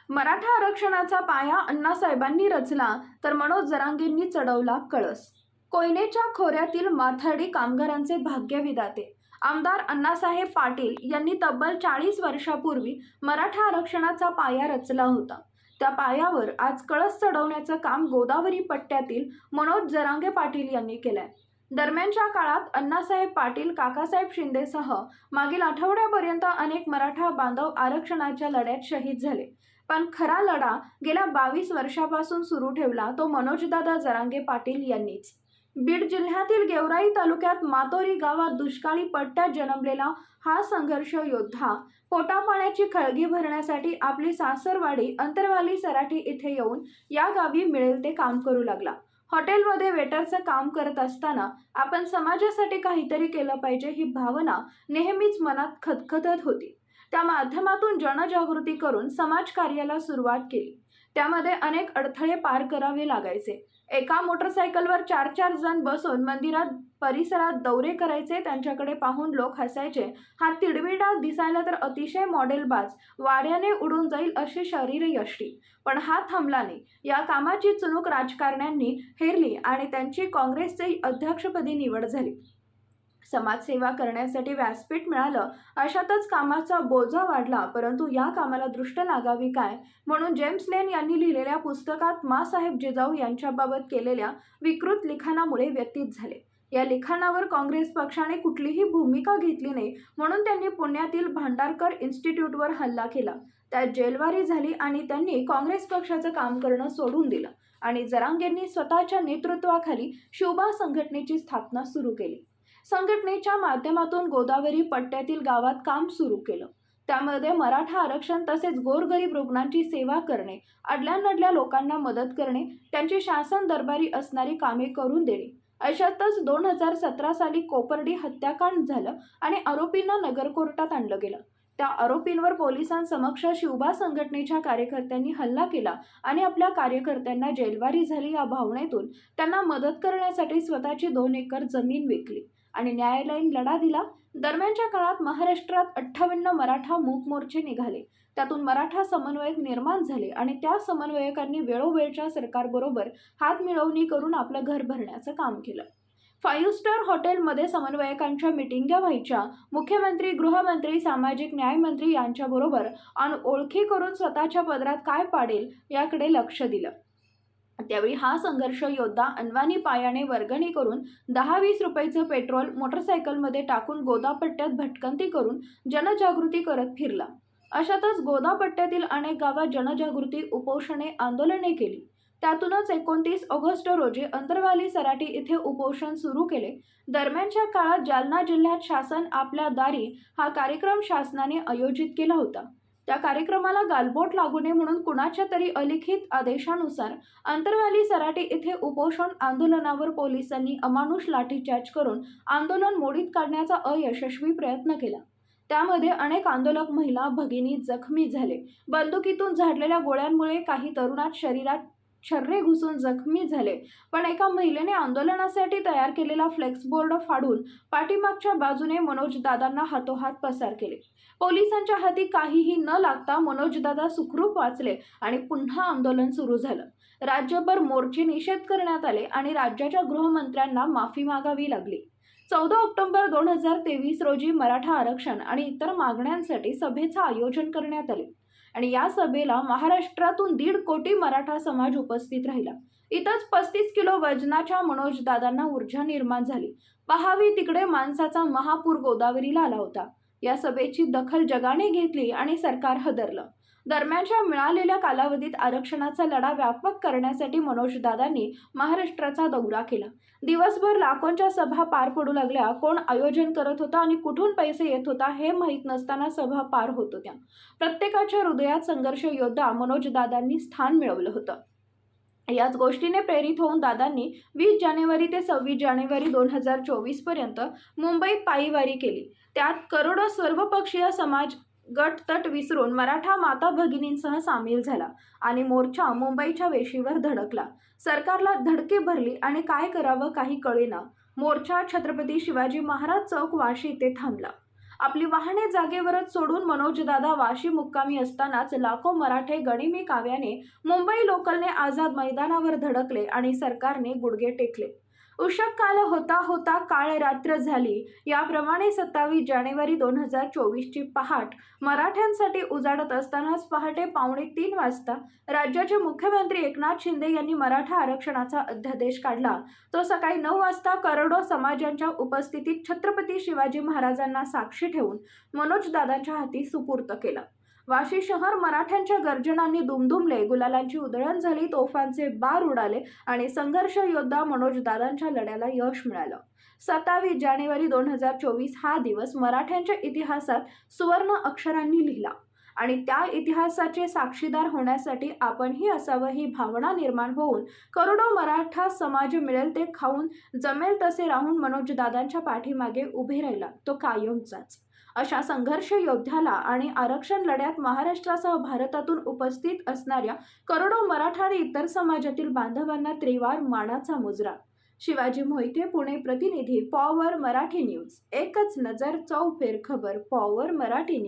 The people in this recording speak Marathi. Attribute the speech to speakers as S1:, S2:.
S1: मराठा आरक्षणाचा पाया अण्णासाहेबांनी रचला तर मनोज जरांगेंनी चढवला कळस। कोयनेच्या खोऱ्यातील माथाडी कामगारांचे भाग्यविधाते आमदार अण्णासाहेब पाटील यांनी तब्बल 40 वर्षापूर्वी मराठा आरक्षणाचा पाया रचला होता। त्या पायावर आज कळस चढवण्याचं काम गोदावरी पट्ट्यातील मनोज जरांगे पाटील यांनी केलंय। दरम्यानच्या काळात अण्णासाहेब पाटील, काकासाहेब शिंदेसह मागील आठवड्यापर्यंत अनेक मराठा बांधव आरक्षणाच्या लढ्यात शहीद झाले, पण खरा लढा गेल्या 22 वर्षापासून सुरू ठेवला तो मनोजदादा जरांगे पाटील यांनीच। बीड जिल्ह्यातील गेवराई तालुक्यात मातोरी गावात दुष्काळी पट्ट्यात जन्मलेला हा संघर्ष योद्धा पोटापाण्याची खळगी भरण्यासाठी आपली सासरवाडी अंतरवाली सराटी इथे येऊन या गावी मिळेल ते काम करू लागला। हॉटेलमध्ये वेटरचं काम करत असताना आपण समाजासाठी काहीतरी केलं पाहिजे ही भावना नेहमीच मनात खदखदत होती। त्या माध्यमातून जनजागृती करून समाजकार्याला सुरुवात केली। त्यामध्ये अनेक अडथळे पार करावे लागायचे। एका मोटरसायकलवर 4-4 जण बसून मंदिरात परिसरात दौरे करायचे। त्यांच्याकडे पाहून लोक हसायचे। हा तिडविडा दिसायला तर अतिशय मॉडेलबाज, वाऱ्याने उडून जाईल अशी शरीरयष्टी, पण हा थांबला नाही। या कामाची चुणूक राजकारण्यांनी हेरली आणि त्यांची काँग्रेसचे अध्यक्षपदी निवड झाली। समाजसेवा करण्यासाठी व्यासपीठ मिळालं, अशातच कामाचा बोजा वाढला। परंतु या कामाला दृष्ट लागावी काय म्हणून जेम्स लेन यांनी लिहिलेल्या पुस्तकात माँसाहेब जिजाऊ यांच्याबाबत केलेल्या विकृत लिखाणामुळे व्यतीत झाले। या लिखाणावर काँग्रेस पक्षाने कुठलीही भूमिका घेतली नाही, म्हणून त्यांनी पुण्यातील भांडारकर इन्स्टिट्यूटवर हल्ला केला। त्यात जेलवारी झाली आणि त्यांनी काँग्रेस पक्षाचं काम करणं सोडून दिलं आणि जरांगेंनी स्वतःच्या नेतृत्वाखाली शिवबा संघटनेची स्थापना सुरू केली। संघटनेच्या माध्यमातून गोदावरी पट्ट्यातील गावात काम सुरू केलं। त्यामध्ये मराठा आरक्षण तसेच गोरगरीब रुग्णांची सेवा करणे, अडल्यानडल्या लोकांना मदत करणे, त्यांची शासन दरबारी असणारी कामे करून देणे। अशातच 2017 साली कोपर्डी हत्याकांड झालं आणि आरोपींना नगर कोर्टात आणलं गेलं। त्या आरोपींवर पोलिसांसमक्ष शिवबा संघटनेच्या कार्यकर्त्यांनी हल्ला केला आणि आपल्या कार्यकर्त्यांना जेलवारी झाली। या भावनेतून त्यांना मदत करण्यासाठी स्वतःची 2 एकर जमीन विकली आणि न्यायालयीन लढा दिला। दरम्यानच्या काळात महाराष्ट्रात 58 मराठा मूक मोर्चे निघाले। त्यातून मराठा समन्वयक निर्माण झाले आणि त्या समन्वयकांनी वेळोवेळच्या सरकारबरोबर हातमिळवणी करून आपलं घर भरण्याचं काम केलं। 5 स्टार हॉटेलमध्ये समन्वयकांच्या मिटिंग्या व्हायच्या। मुख्यमंत्री, गृहमंत्री, सामाजिक न्यायमंत्री यांच्याबरोबर ओळखी करून स्वतःच्या पदरात काय पाडेल याकडे लक्ष दिलं। त्यावेळी हा संघर्ष योद्धा अनवाणी पायाने वर्गणी करून 10-20 रुपयाचं पेट्रोल मोटरसायकलमध्ये टाकून गोदापट्ट्यात भटकंती करून जनजागृती करत फिरला। अशातच गोदापट्ट्यातील अनेक गावात जनजागृती उपोषणे आंदोलने केली। त्यातूनच 29 ऑगस्ट रोजी अंतरवाली सराटी इथे उपोषण सुरू केले। दरम्यानच्या काळात जालना जिल्ह्यात शासन आपल्या दारी हा कार्यक्रम शासनाने आयोजित केला होता। त्या कार्यक्रमाला गालबोट लागू नये म्हणून कुणाच्या तरी अलिखित आदेशानुसार अंतरवाली सराटी इथे उपोषण आंदोलनावर पोलिसांनी अमानुष लाठीचार्ज करून आंदोलन मोडीत काढण्याचा अयशस्वी प्रयत्न केला। त्यामध्ये अनेक आंदोलक महिला भगिनी जखमी झाले। बंदुकीतून झाडलेल्या गोळ्यांमुळे काही तरुणात शरीरात शर्रे घुसून जखमी झाले, पण एका महिलेने आंदोलनासाठी तयार केलेला फ्लेक्स बोर्ड फाडून पाठीमागच्या बाजूने मनोजदादांना हातोहात पसार केले। पोलिसांच्या हाती काहीही न लागता मनोजदादा सुखरूप वाचले आणि पुन्हा आंदोलन सुरू झालं। राज्यभर मोर्चे निषेध करण्यात आले आणि राज्याच्या गृहमंत्र्यांना माफी मागावी लागली। 14 ऑक्टोबर 2023 रोजी मराठा आरक्षण आणि इतर मागण्यांसाठी सभेचं आयोजन करण्यात आले आणि या सभेला महाराष्ट्रातून 1.5 कोटी मराठा समाज उपस्थित राहिला। इथंच 35 किलो वजनाच्या मनोजदादांना ऊर्जा निर्माण झाली। पहावी तिकडे माणसाचा महापूर गोदावरीला आला होता। या सभेची दखल जगाने घेतली आणि सरकार हादरलं। दरम्यानच्या मिळालेल्या कालावधीत आरक्षणाचा लढा व्यापक करण्यासाठी मनोजदादांनी महाराष्ट्राचा दौरा केला। दिवसभर लाखोंच्या सभा पार पडू लागल्या। कोण आयोजन करत होता आणि कुठून पैसे येत होता हे माहीत नसताना सभा पार होत होत्या। प्रत्येकाच्या हृदयात संघर्ष योद्धा मनोजदादांनी स्थान मिळवलं होतं। याच गोष्टीने प्रेरित होऊन दादांनी 20 जानेवारी ते 26 जानेवारी 2024 पर्यंत मुंबईत पायीवारी केली। त्यात करोडो सर्वपक्षीय समाज गट तट विसरून मराठा माता भगिनींसह सामील झाला आणि मोर्चा मुंबईच्या वेशीवर धडकला। सरकारला धडकी भरली आणि काय करावं काही कळेना। मोर्चा छत्रपती शिवाजी महाराज चौक वाशी ते थांबला। आपली वाहने जागेवरच सोडून मनोजदादा वाशी मुक्कामी असतानाच लाखो मराठे गनिमी काव्याने मुंबई लोकलने आझाद मैदानावर धडकले आणि सरकारने गुडघे टेकले. उषक काल होता होता काळ रात्र झाली, याप्रमाणे 27 जानेवारी 2024 ची पहाट मराठ्यांसाठी उजाडत असतानाच पहाटे 2:45 वाजता राज्याचे मुख्यमंत्री एकनाथ शिंदे यांनी मराठा आरक्षणाचा अध्यादेश काढला. तो सकाळी 9 वाजता करोडो समाजांच्या उपस्थितीत छत्रपती शिवाजी महाराजांना साक्षी ठेवून मनोजदादांच्या हाती सुपूर्द केला. वाशी शहर मराठ्यांच्या गर्जनांनी दुमदुमले, गुलालांची उधळण झाली, तोफांचे बार उडाले आणि संघर्ष योद्धा मनोजदादांच्या लढ्याला यश मिळालं. 27 जानेवारी 2024 हा दिवस मराठ्यांच्या इतिहासात सुवर्ण अक्षरांनी लिहिला आणि त्या इतिहासाचे साक्षीदार होण्यासाठी आपणही असावं ही भावना निर्माण होऊन करोडो मराठा समाज मिळेल ते खाऊन जमेल तसे राहून मनोजदादांच्या पाठीमागे उभे राहिला तो कायमचाच. अशा संघर्ष योद्ध्याला आणि आरक्षण लढ्यात महाराष्ट्रासह भारतातून उपस्थित असणाऱ्या करोडो मराठा आणि इतर समाजातील बांधवांना त्रिवार मानाचा मुजरा. शिवाजी मोहिते, पुणे प्रतिनिधी, पॉवर मराठी न्यूज. एकच नजर चौफेर खबर. Power Marathi news.